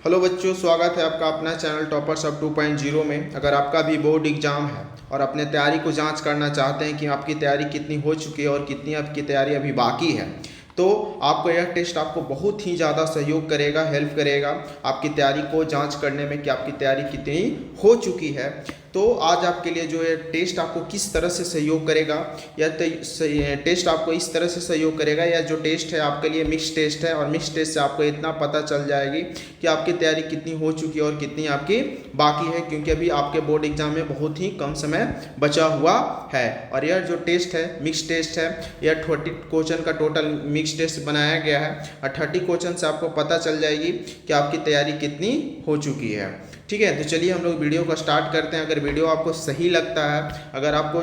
Hello बच्चों, स्वागत है आपका अपना चैनल टॉपर्स अप 2.0 में। अगर आपका भी बोर्ड एग्जाम है और अपने तैयारी को जांच करना चाहते हैं कि आपकी तैयारी कितनी हो चुकी है और कितनी आपकी तैयारी अभी बाकी है, तो आपको यह टेस्ट आपको बहुत ही ज़्यादा सहयोग करेगा, हेल्प करेगा आपकी तैयारी को जांच करने में कि आपकी तैयारी कितनी हो चुकी है। तो आज आपके लिए जो है टेस्ट आपको किस तरह से सहयोग करेगा, या टेस्ट आपको इस तरह से सहयोग करेगा, या जो टेस्ट है आपके लिए मिक्स टेस्ट है, और मिक्स टेस्ट से आपको इतना पता चल जाएगी कि आपकी तैयारी कितनी हो चुकी है और कितनी आपकी बाकी है, क्योंकि अभी आपके बोर्ड एग्जाम में बहुत ही कम समय बचा हुआ है। और यह जो टेस्ट है मिक्स टेस्ट है, यह 30 क्वेश्चन का टोटल मिक्स टेस्ट बनाया गया है और 30 क्वेश्चन से आपको पता चल जाएगी कि आपकी तैयारी कितनी हो चुकी है। ठीक है, तो चलिए हम लोग वीडियो को स्टार्ट करते हैं। अगर वीडियो आपको सही लगता है, अगर आपको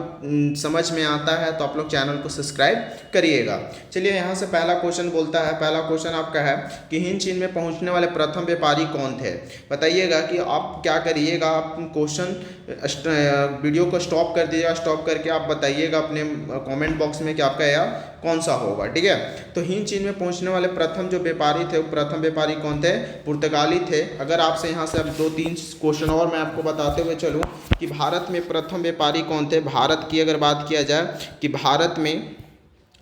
समझ में आता है, तो आप लोग चैनल को सब्सक्राइब करिएगा। चलिए यहाँ से पहला क्वेश्चन बोलता है। पहला क्वेश्चन आपका है कि हिंद चीन में पहुँचने वाले प्रथम व्यापारी कौन थे। बताइएगा कि आप क्या करिएगा, आप क्वेश्चन वीडियो को स्टॉप कर दीजिएगा। स्टॉप करके आप बताइएगा अपने कमेंट बॉक्स में कि आपका यह कौन सा होगा। ठीक है, तो हिंद चीन में पहुंचने वाले प्रथम जो व्यापारी थे, वो प्रथम व्यापारी कौन थे? पुर्तगाली थे। अगर आपसे यहाँ से अब 2-3 क्वेश्चन और मैं आपको बताते हुए चलूँ कि भारत में प्रथम व्यापारी कौन थे। भारत की अगर बात किया जाए कि भारत में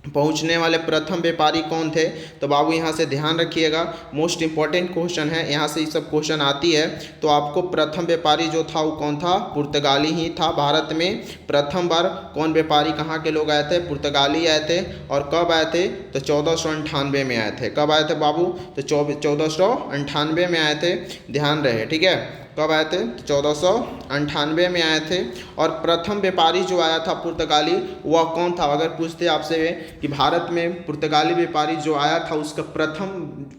पहुंचने वाले प्रथम व्यापारी कौन थे, तो बाबू यहाँ से ध्यान रखिएगा, मोस्ट इंपॉर्टेंट क्वेश्चन है, यहाँ से ये सब क्वेश्चन आती है। तो आपको प्रथम व्यापारी जो था वो कौन था? पुर्तगाली ही था। भारत में प्रथम बार कौन व्यापारी, कहाँ के लोग आए थे? पुर्तगाली आए थे। और कब आए थे? तो 1498 में आए थे। कब आए थे बाबू? तो 1498 में आए थे। ध्यान रहे, ठीक है, कब आए थे? 1498 में आए थे। और प्रथम व्यापारी जो आया था पुर्तगाली, वह कौन था? अगर पूछते आपसे कि भारत में पुर्तगाली व्यापारी जो आया था, उसका प्रथम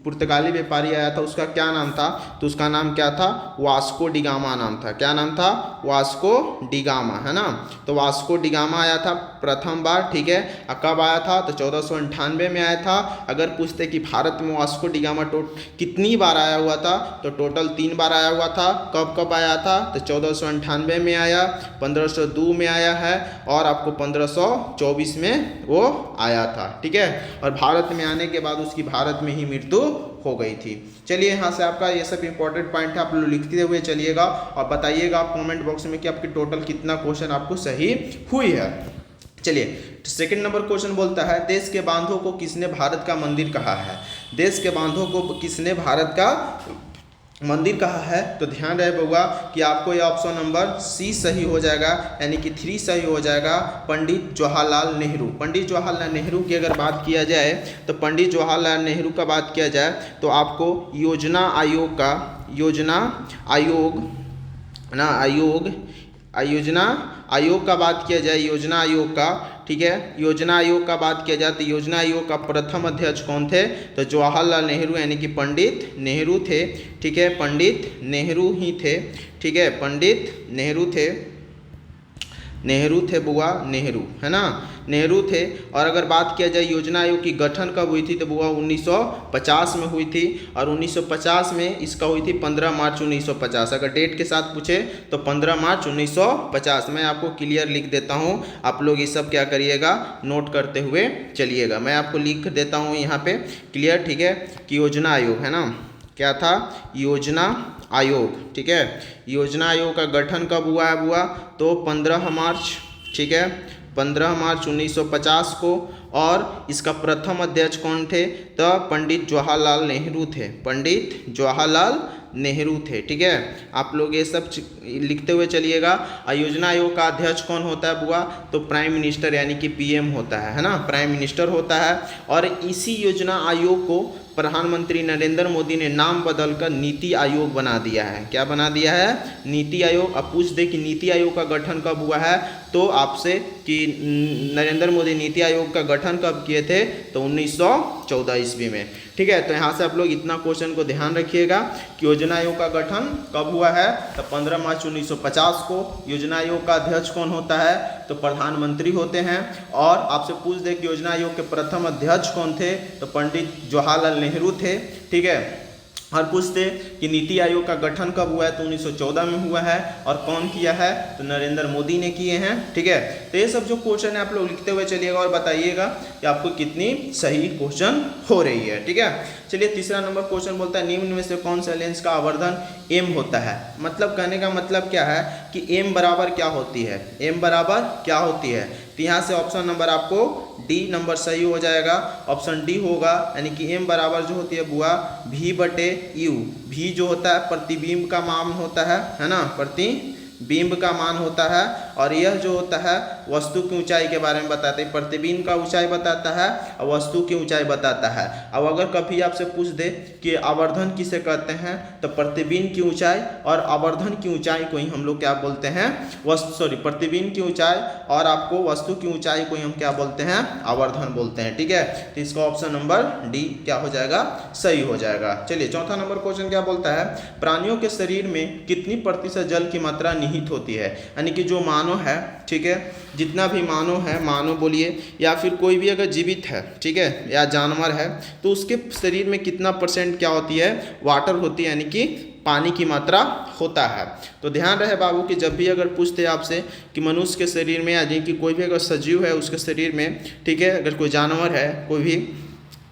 पुर्तगाली व्यापारी आया था, उसका क्या नाम था? तो उसका नाम क्या था? वास्को डिगामा नाम था। क्या नाम था? वास्को डिगामा, है ना। तो वास्को डिगामा आया था प्रथम बार। ठीक है, कब आया था? तो 1498 में आया था। अगर पूछते कि भारत में वास्को डिगामा कितनी बार आया हुआ था, तो टोटल 3 बार आया हुआ था। कब कब आया था? तो 1498 में आया, 1502 में आया है, और आपको 1524 में वो आया था। ठीक है, और भारत में आने के बाद उसकी भारत में ही मृत्यु हो गई थी। चलिए यहाँ से आपका ये सब इंपॉर्टेंट पॉइंट है, आप लोग लिखते हुए चलिएगा और बताइएगा आप कमेंट बॉक्स में कि आपकी टोटल कितना क्वेश्चन आपको सही हुई है। चलिए सेकंड नंबर क्वेश्चन बोलता है, देश के बांधों को किसने भारत का मंदिर कहा है? देश के बांधों को किसने भारत का मंदिर कहा है? तो ध्यान रहे बउआ कि आपको ये ऑप्शन नंबर सी सही हो जाएगा, यानी कि 3 सही हो जाएगा। पंडित जवाहरलाल नेहरू। पंडित जवाहरलाल नेहरू की अगर बात किया जाए, तो पंडित जवाहरलाल नेहरू का बात किया जाए तो आपको योजना आयोग का बात किया जाए, योजना आयोग का, ठीक है, योजना आयोग का बात किया जाए तो योजना आयोग का प्रथम अध्यक्ष कौन थे? तो जवाहरलाल नेहरू, यानी कि पंडित नेहरू थे। ठीक है, पंडित नेहरू ही थे। ठीक है, पंडित नेहरू थे बुआ, नेहरू, है ना, नेहरू थे। और अगर बात किया जाए योजना आयोग की गठन कब हुई थी, तो बुआ 1950 में हुई थी। और 1950 में इसका हुई थी 15 मार्च 1950। अगर डेट के साथ पूछे तो 15 मार्च 1950। मैं आपको क्लियर लिख देता हूँ, आप लोग ये सब क्या करिएगा, नोट करते हुए चलिएगा। मैं आपको लिख देता हूँ यहाँ पे क्लियर, ठीक है, कि योजना आयोग, है ना, क्या था? योजना आयोग। ठीक है, योजना आयोग का गठन कब हुआ है बुआ? तो 15 मार्च, ठीक है, 15 मार्च 1950 को। और इसका प्रथम अध्यक्ष कौन थे? तो पंडित जवाहरलाल नेहरू थे। पंडित जवाहरलाल नेहरू थे। ठीक है, आप लोग ये सब लिखते हुए चलिएगा। योजना आयोग का अध्यक्ष कौन होता है बुआ? तो प्राइम मिनिस्टर, यानी कि पीएम होता है ना, प्राइम मिनिस्टर होता है। और इसी योजना आयोग को प्रधानमंत्री नरेंद्र मोदी ने नाम बदलकर नीति आयोग बना दिया है। क्या बना दिया है? नीति आयोग। अब पूछ दे कि नीति आयोग का गठन कब हुआ है, तो आपसे कि नरेंद्र मोदी नीति आयोग का गठन कब किए थे? तो 1914 ईस्वी में। ठीक है, तो यहाँ से आप लोग इतना क्वेश्चन को ध्यान रखिएगा कि योजना आयोग का गठन कब हुआ है, तो 15 मार्च 1950 को। योजना आयोग का अध्यक्ष कौन होता है? तो प्रधानमंत्री होते हैं। और आपसे पूछ दे कि योजना आयोग के प्रथम अध्यक्ष कौन थे, तो पंडित जवाहरलाल नेहरू थे। ठीक है, और पूछते कि नीति आयोग का गठन कब हुआ है, तो 1914 में हुआ है। और कौन किया है, तो नरेंद्र मोदी ने किए हैं। ठीक है, तो ये सब जो क्वेश्चन है आप लोग लिखते हुए चलिएगा और बताइएगा कि आपको कितनी सही क्वेश्चन हो रही है। ठीक है, चलिए तीसरा नंबर क्वेश्चन बोलता है निम्न में से कौन सा लेंस का आवर्धन एम होता है। मतलब कहने का मतलब क्या है कि एम बराबर क्या होती है, एम बराबर क्या होती है। तो यहाँ से ऑप्शन नंबर आपको डी नंबर सही हो जाएगा, ऑप्शन डी होगा। यानी कि एम बराबर जो होती है बुआ भी बटे यू, भी जो होता है प्रतिबिंब का मान होता है ना, प्रतिबिंब का मान होता है। और यह जो होता है वस्तु की ऊंचाई के बारे में बताते हैं, प्रतिबिंब का ऊंचाई बताता है और वस्तु की ऊंचाई बताता है। अब अगर कभी आपसे पूछ दे कि आवर्धन किसे कहते हैं, तो प्रतिबिंब की ऊंचाई और आवर्धन की ऊंचाई को ही हम लोग क्या बोलते हैं, प्रतिबिंब की ऊंचाई और आपको वस्तु की ऊंचाई को ही हम क्या बोलते हैं, आवर्धन बोलते हैं। ठीक है, तो इसका ऑप्शन नंबर डी क्या हो जाएगा, सही हो जाएगा। चलिए चौथा नंबर क्वेश्चन क्या बोलता है, प्राणियों के शरीर में कितनी प्रतिशत जल की मात्रा निहित होती है। यानी कि जो मानव है, ठीक है, जितना भी मानव है, मानव बोलिए या फिर कोई भी अगर जीवित है, ठीक है, या जानवर है, तो उसके शरीर में कितना % क्या होती है, वाटर होती है, यानी कि पानी की मात्रा होता है। तो ध्यान रहे बाबू कि जब भी अगर पूछते आपसे कि मनुष्य के शरीर में, यानी कि कोई भी अगर सजीव है उसके शरीर में, ठीक है, अगर कोई जानवर है कोई भी,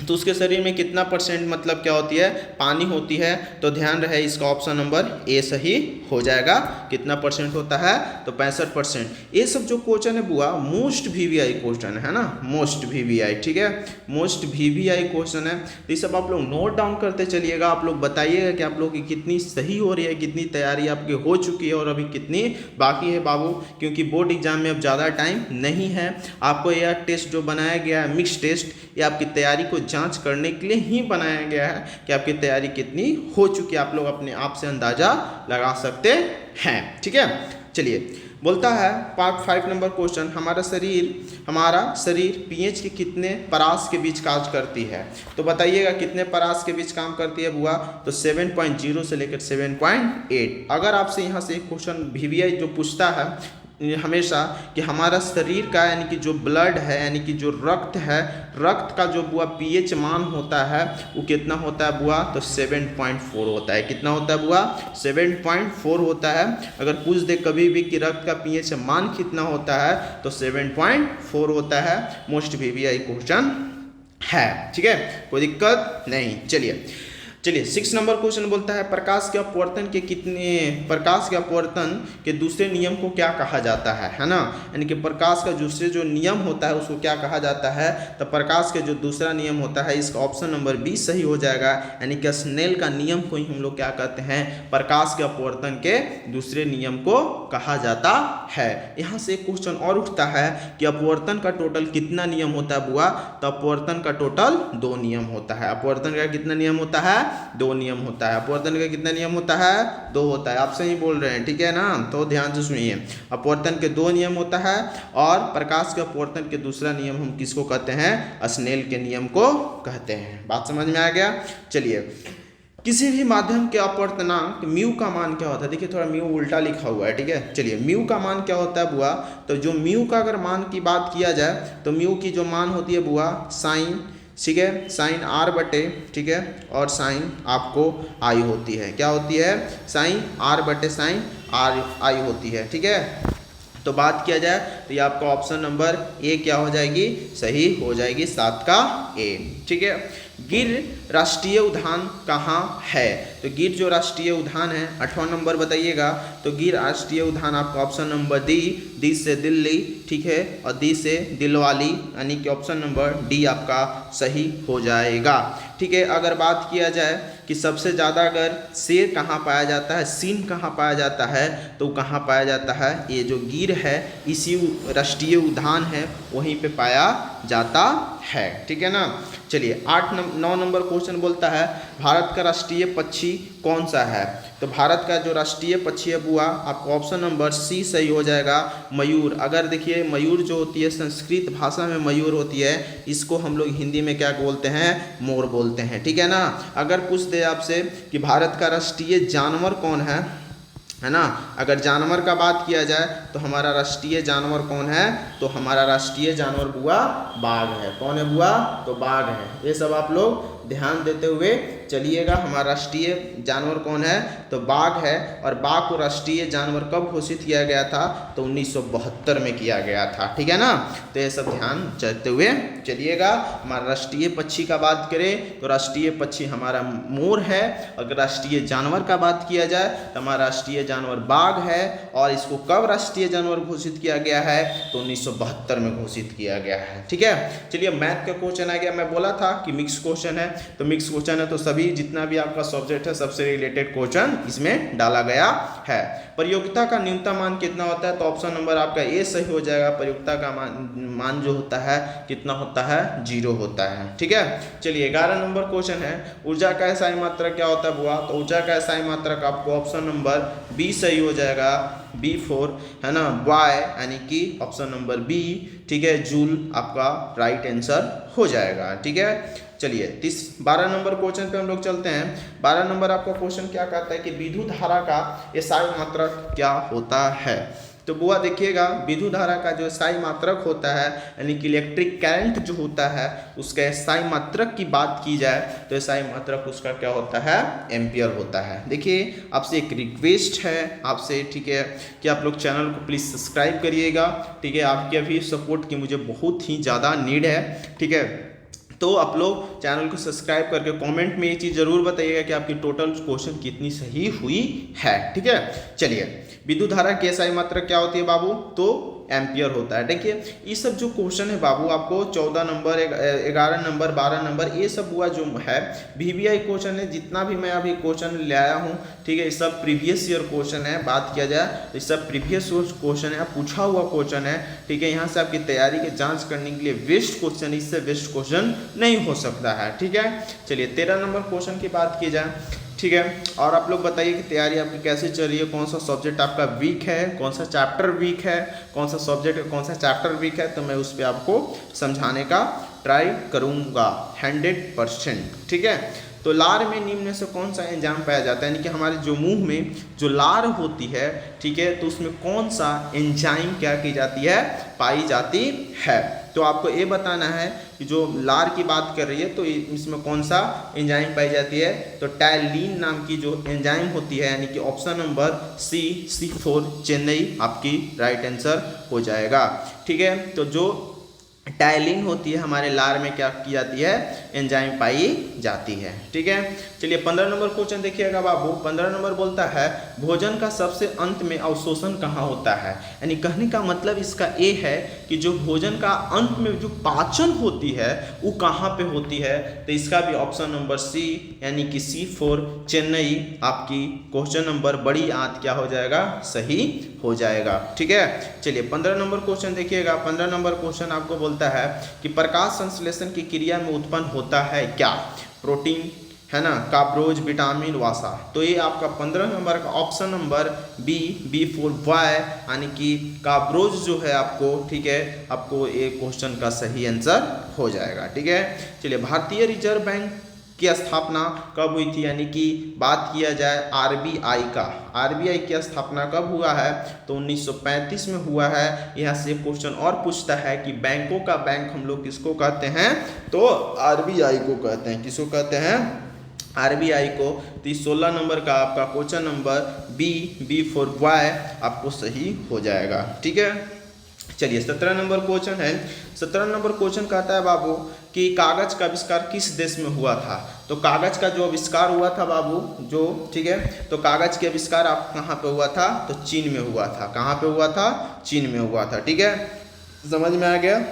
तो उसके शरीर में कितना % मतलब क्या होती है, पानी होती है। तो ध्यान रहे इसका ऑप्शन नंबर ए सही हो जाएगा। कितना % होता है, तो 65%। ये सब जो क्वेश्चन है बुआ मोस्ट VVI क्वेश्चन है ना, मोस्ट VVI। ठीक है, मोस्ट VVI क्वेश्चन है। तो ये सब आप लोग नोट डाउन करते चलिएगा। आप लोग बताइएगा कि आप लोग की कितनी सही हो रही है, कितनी तैयारी आपकी हो चुकी है और अभी कितनी बाकी है बाबू, क्योंकि बोर्ड एग्जाम में अब ज़्यादा टाइम नहीं है। आपको यह टेस्ट जो बनाया गया है मिक्स टेस्ट, ये आपकी तैयारी को जांच करने के लिए ही बनाया गया है कि आपकी तैयारी कितनी हो चुकी है, आप लोग अपने आप से अंदाजा लगा सकते हैं। ठीक है, चलिए बोलता है पार्ट 5 नंबर क्वेश्चन, हमारा शरीर pH के कितने परास के बीच कार्य करती है। तो बताइएगा कितने परास के बीच काम करती है बुआ, तो 7.0 से लेकर 7.8। अगर आपसे यहाँ से एक क्वेश्चन VVI जो पूछता है हमेशा कि हमारा शरीर का, यानी कि जो ब्लड है, यानी कि जो रक्त है, रक्त का जो बुआ pH मान होता है वो कितना होता है बुआ, तो 7.4 होता है। कितना होता है बुआ, 7.4 होता है। अगर पूछ दे कभी भी कि रक्त का pH मान कितना होता है, तो 7.4 होता है। मोस्ट VVI क्वेश्चन है। ठीक है, कोई दिक्कत नहीं। चलिए 6 नंबर क्वेश्चन बोलता है प्रकाश के अपवर्तन के दूसरे नियम को क्या कहा जाता है ना। यानी कि प्रकाश का दूसरे जो नियम होता है उसको क्या कहा जाता है, तो प्रकाश के जो दूसरा नियम होता है, इसका ऑप्शन नंबर बी सही हो जाएगा। यानी कि स्नेल का नियम को ही हम लोग क्या कहते हैं, प्रकाश के अपवर्तन के दूसरे नियम को कहा जाता है। यहाँ से एक क्वेश्चन और उठता है कि अपवर्तन का टोटल कितना नियम होता है बुआ, तो अपवर्तन का टोटल 2 नियम होता है। अपवर्तन का कितना नियम होता है, 2 नियम होता है। अपवर्तन का कितना नियम होता है, 2 होता है। आप सही बोल रहे हैं, ठीक है ना, तो ध्यान से सुनिए। अपवर्तन के 2 नियम होता है और प्रकाश के अपवर्तन के दूसरा नियम हम किसको कहते हैं, स्नेल के नियम को कहते हैं। बात समझ में आ गया। चलिए किसी भी माध्यम के अपवर्तनांक म्यू का मान क्या होता है, देखिए थोड़ा म्यू उल्टा लिखा हुआ है। ठीक है, चलिए म्यू का मान क्या होता है बुआ, तो जो म्यू का अगर मान की बात किया जाए तो म्यू की जो मान होती है बुआ साइन, ठीक है, साइन R बटे, ठीक है, और साइन आपको आई होती है। क्या होती है, साइन R बटे साइन आई होती है। ठीक है, तो बात किया जाए तो ये आपका ऑप्शन नंबर ए क्या हो जाएगी, सही हो जाएगी, 7 का ए। ठीक है, गिर राष्ट्रीय उद्यान कहाँ है, तो गिर जो राष्ट्रीय उद्यान है 8वां नंबर बताइएगा। तो गिर राष्ट्रीय उद्यान आपका ऑप्शन नंबर डी से दिल्ली, ठीक है, और डी से दिलवाली, यानी कि ऑप्शन नंबर डी आपका सही हो जाएगा। ठीक है, अगर बात किया जाए कि सबसे ज़्यादा अगर शेर कहाँ पाया जाता है, सिंह कहाँ पाया जाता है, तो कहाँ पाया जाता है, ये जो गिर है इसी राष्ट्रीय उद्यान है वहीं पे पाया जाता है। ठीक है ना। चलिए 9 नंबर क्वेश्चन बोलता है भारत का राष्ट्रीय पक्षी कौन सा है, तो भारत का जो राष्ट्रीय पक्षी है बुआ आपको ऑप्शन नंबर सी सही हो जाएगा, मयूर। अगर देखिए मयूर जो होती है संस्कृत भाषा में मयूर होती है, इसको हम लोग हिंदी में क्या बोलते हैं, मोर बोलते हैं। ठीक है ना। अगर पूछ दे आपसे कि भारत का राष्ट्रीय जानवर कौन है ना, अगर जानवर का बात किया जाए तो हमारा राष्ट्रीय जानवर कौन है, तो हमारा राष्ट्रीय जानवर बुआ बाघ है। कौन है बुआ, तो बाघ है। ये सब आप लोग ध्यान देते हुए चलिएगा। हमारा राष्ट्रीय जानवर कौन है? तो बाघ है। और बाघ को राष्ट्रीय जानवर कब घोषित किया गया था? तो 1972 में किया गया था, ठीक है ना। तो ये सब ध्यान देते हुए चलिएगा। हमारा राष्ट्रीय पक्षी का बात करें तो राष्ट्रीय पक्षी हमारा मोर है। अगर राष्ट्रीय जानवर का बात किया जाए तो हमारा राष्ट्रीय जानवर बाघ है। और इसको कब राष्ट्रीय जानवर घोषित किया गया है? तो 1972 में घोषित किया गया है, ठीक है। चलिए मैथ का क्वेश्चन आ गया। मैं बोला था कि मिक्स क्वेश्चन है, तो मिक्स क्वेश्चन है तो सभी जितना भी आपका सब्जेक्ट है सबसे रिलेटेड क्वेश्चन इसमें डाला गया है। प्रयोगिता का न्यूनतम मान कितना होता है? तो ऑप्शन नंबर आपका ए सही हो जाएगा। प्रयोगिता का मान जो होता है कितना होता है? 0 होता है, ठीक है। चलिए 11 नंबर क्वेश्चन है, ऊर्जा का SI मात्रक क्या होता है बुआ? तो ऊर्जा का SI मात्रक आपको ऑप्शन नंबर बी सही हो जाएगा, B4 है ना। वाई यानी कि ऑप्शन नंबर बी, ठीक है, जूल आपका राइट आंसर हो जाएगा, ठीक है। चलिए 12 नंबर क्वेश्चन पे हम लोग चलते हैं। 12 नंबर आपका क्वेश्चन क्या कहता है कि विद्युत धारा का SI मात्रक क्या होता है? तो बुआ देखिएगा, विद्युत धारा का जो SI मात्रक होता है यानी कि इलेक्ट्रिक करंट जो होता है उसका SI मात्रक की बात की जाए तो SI मात्रक उसका क्या होता है? एम्पियर होता है। देखिए आपसे एक रिक्वेस्ट है आपसे, ठीक है, कि आप लोग चैनल को प्लीज़ सब्सक्राइब करिएगा, ठीक है। आपके अभी सपोर्ट की मुझे बहुत ही ज़्यादा नीड है, ठीक है। तो आप लोग चैनल को सब्सक्राइब करके कमेंट में ये चीज़ ज़रूर बताइएगा कि आपकी टोटल क्वेश्चन कितनी सही हुई है, ठीक है। चलिए विद्युत धारा की SI मात्रक क्या होती है बाबू? तो एम्पियर होता है। देखिए ये सब जो क्वेश्चन है बाबू आपको 14 नंबर 11 नंबर 12 नंबर ये सब हुआ जो है VBI क्वेश्चन है। जितना भी मैं अभी क्वेश्चन ले आया हूँ, ठीक है, ये सब प्रीवियस ईयर क्वेश्चन है। बात किया जाए तो ये सब प्रीवियस क्वेश्चन है, पूछा हुआ क्वेश्चन है, ठीक है। यहाँ से आपकी तैयारी की जाँच करने के लिए वेस्ट क्वेश्चन, इससे वेस्ट क्वेश्चन नहीं हो सकता है, ठीक है। चलिए 13 नंबर क्वेश्चन की बात की जाए, ठीक है। और आप लोग बताइए कि तैयारी आपकी कैसे चल रही है, कौन सा सब्जेक्ट आपका वीक है, कौन सा चैप्टर वीक है, कौन सा सब्जेक्ट कौन सा चैप्टर वीक है, तो मैं उस पर आपको समझाने का ट्राई करूँगा 100%, ठीक है। तो लार में निम्न में से कौन सा एंजाइम पाया जाता है? यानी कि हमारे जो मुंह में जो लार होती है, ठीक है, तो उसमें कौन सा एंजाइम क्या की जाती है? पाई जाती है। तो आपको ये बताना है कि जो लार की बात कर रही है तो इसमें कौन सा एंजाइम पाई जाती है? तो टाइलिन नाम की जो एंजाइम होती है, यानी कि ऑप्शन नंबर C4 चेन्नई आपकी राइट आंसर हो जाएगा, ठीक है। तो जो टाइलिन होती है हमारे लार में क्या की जाती है? एंजाइम पाई जाती है, ठीक है। चलिए 15 नंबर क्वेश्चन देखिएगा बाबू। 15 नंबर बोलता है भोजन का सबसे अंत में अवशोषण कहाँ होता है? यानी कहने का मतलब इसका ये है कि जो भोजन का अंत में जो पाचन होती है वो कहाँ पे होती है? तो इसका भी ऑप्शन नंबर C यानी कि C4 चेन्नई आपकी क्वेश्चन नंबर बड़ी आंत क्या हो जाएगा? सही हो जाएगा, ठीक है। चलिए 15 नंबर क्वेश्चन देखिएगा। 15 नंबर क्वेश्चन आपको बोलता है कि प्रकाश संश्लेषण की क्रिया में उत्पन्न होता है क्या? प्रोटीन है ना, कार्ब्रोज, विटामिन, वसा। तो ये आपका 15 नंबर का ऑप्शन नंबर B4 वाई यानी कि कार्ब्रोज जो है आपको, ठीक है, आपको ये क्वेश्चन का सही आंसर हो जाएगा, ठीक है। चलिए भारतीय रिजर्व बैंक की स्थापना कब हुई थी? यानी कि बात किया जाए RBI का, RBI की स्थापना कब हुआ है? तो 1935 में हुआ है। यहाँ से क्वेश्चन और पूछता है कि बैंकों का बैंक हम लोग किसको कहते हैं? तो RBI को कहते हैं। किसको कहते हैं? RBI को। तो 16 नंबर का आपका क्वेश्चन नंबर B4 वाई आपको सही हो जाएगा, ठीक है। चलिए 17 नंबर क्वेश्चन है। 17 नंबर क्वेश्चन कहता है बाबू कि कागज का आविष्कार किस देश में हुआ था? तो कागज का जो आविष्कार हुआ था बाबू, जो, ठीक है, तो कागज के आविष्कार आप कहाँ पे हुआ था? तो चीन में हुआ था। कहाँ पे हुआ था? चीन में हुआ था, ठीक है। समझ में आ गया?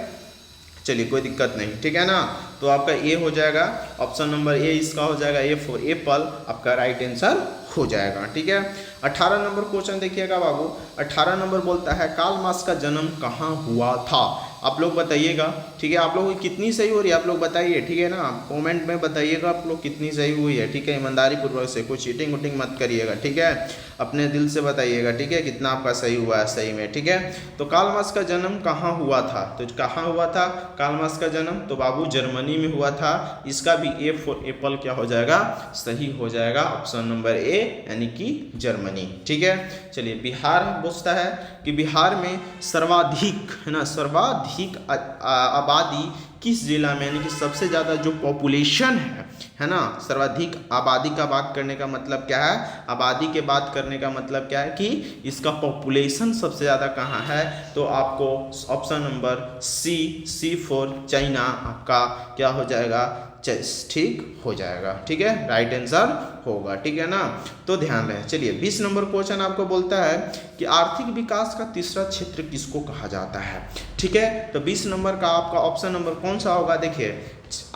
चलिए कोई दिक्कत नहीं, ठीक है ना। तो आपका ए हो जाएगा, ऑप्शन नंबर ए इसका हो जाएगा, A फॉर एप्पल आपका राइट आंसर हो जाएगा, ठीक है। 18 नंबर क्वेश्चन देखिएगा बाबू। 18 नंबर बोलता है कार्ल मार्क्स का जन्म कहाँ हुआ था? आप लोग बताइएगा, ठीक है। आप लोगों की कितनी सही हो रही है आप लोग बताइए, ठीक है ना। कमेंट में बताइएगा आप लोग कितनी सही हुई है, ठीक है। ईमानदारी पूर्वक से, कोई चीटिंग वुटिंग मत करिएगा, ठीक है। अपने दिल से बताइएगा, ठीक है, कितना आपका सही हुआ है सही में, ठीक है। तो कार्ल मार्क्स का जन्म कहाँ हुआ था? तो कहाँ हुआ था कार्ल मार्क्स का जन्म? तो बाबू जर्मनी में हुआ था। इसका भी A फॉर एप्पल क्या हो जाएगा? सही हो जाएगा, ऑप्शन नंबर A यानी कि जर्मनी, ठीक है। चलिए बिहार पूछता है कि बिहार में सर्वाधिक, है ना, सर्वाधिक आबादी किस जिला में, यानी कि सबसे ज़्यादा जो पॉपुलेशन है है ना। सर्वाधिक आबादी का बात करने का मतलब क्या है, आबादी के बात करने का मतलब क्या है कि इसका पॉपुलेशन सबसे ज़्यादा कहाँ है, तो आपको option number C for China आपका क्या हो जाएगा, ठीक हो जाएगा। ठीक है, राइट आंसर होगा। ठीक है ना, तो ध्यान रहे। चलिए 20 नंबर क्वेश्चन आपको बोलता है कि आर्थिक विकास का तीसरा क्षेत्र किसको कहा जाता है। ठीक है, तो 20 नंबर का आपका ऑप्शन नंबर कौन सा होगा, देखिए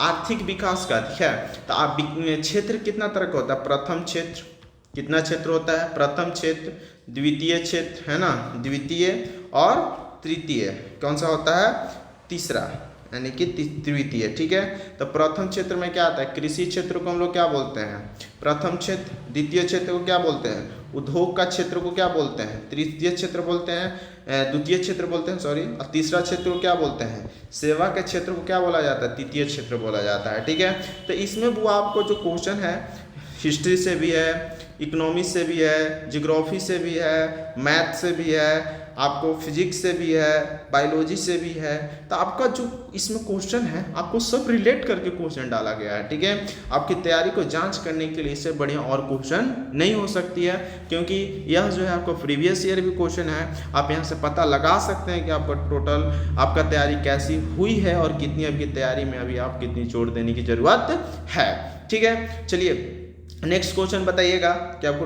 आर्थिक विकास का। ठीक है, तो आप क्षेत्र कितना तरह का होता है, प्रथम क्षेत्र, कितना क्षेत्र होता है, प्रथम क्षेत्र, द्वितीय क्षेत्र, है ना, द्वितीय और तृतीय, कौन सा होता है, तीसरा, यानी कि तृतीय। ठीक है, तो प्रथम क्षेत्र में क्या आता है, कृषि क्षेत्र को हम लोग क्या बोलते हैं, प्रथम क्षेत्र। द्वितीय क्षेत्र को क्या बोलते हैं, उद्योग का क्षेत्र को क्या बोलते हैं, तृतीय क्षेत्र बोलते हैं, द्वितीय क्षेत्र बोलते हैं, सॉरी। और तीसरा क्षेत्र को क्या बोलते हैं, सेवा के क्षेत्र को क्या बोला जाता है, तृतीय क्षेत्र बोला जाता है। ठीक है, तो इसमें वो आपको जो क्वेश्चन है हिस्ट्री से भी है, इकोनॉमिक्स से भी है, जियोग्राफी से भी है, मैथ से भी है, आपको फिजिक्स से भी है, बायोलॉजी से भी है। तो आपका जो इसमें क्वेश्चन है आपको सब रिलेट करके क्वेश्चन डाला गया है। ठीक है, आपकी तैयारी को जांच करने के लिए इससे बढ़िया और क्वेश्चन नहीं हो सकती है, क्योंकि यह जो है आपको प्रीवियस ईयर भी क्वेश्चन है। आप यहाँ से पता लगा सकते हैं कि आपका टोटल आपका तैयारी कैसी हुई है और कितनी आपकी तैयारी में अभी आप कितनी जोर देने की जरूरत है। ठीक है, चलिए नेक्स्ट क्वेश्चन बताइएगा कि आपको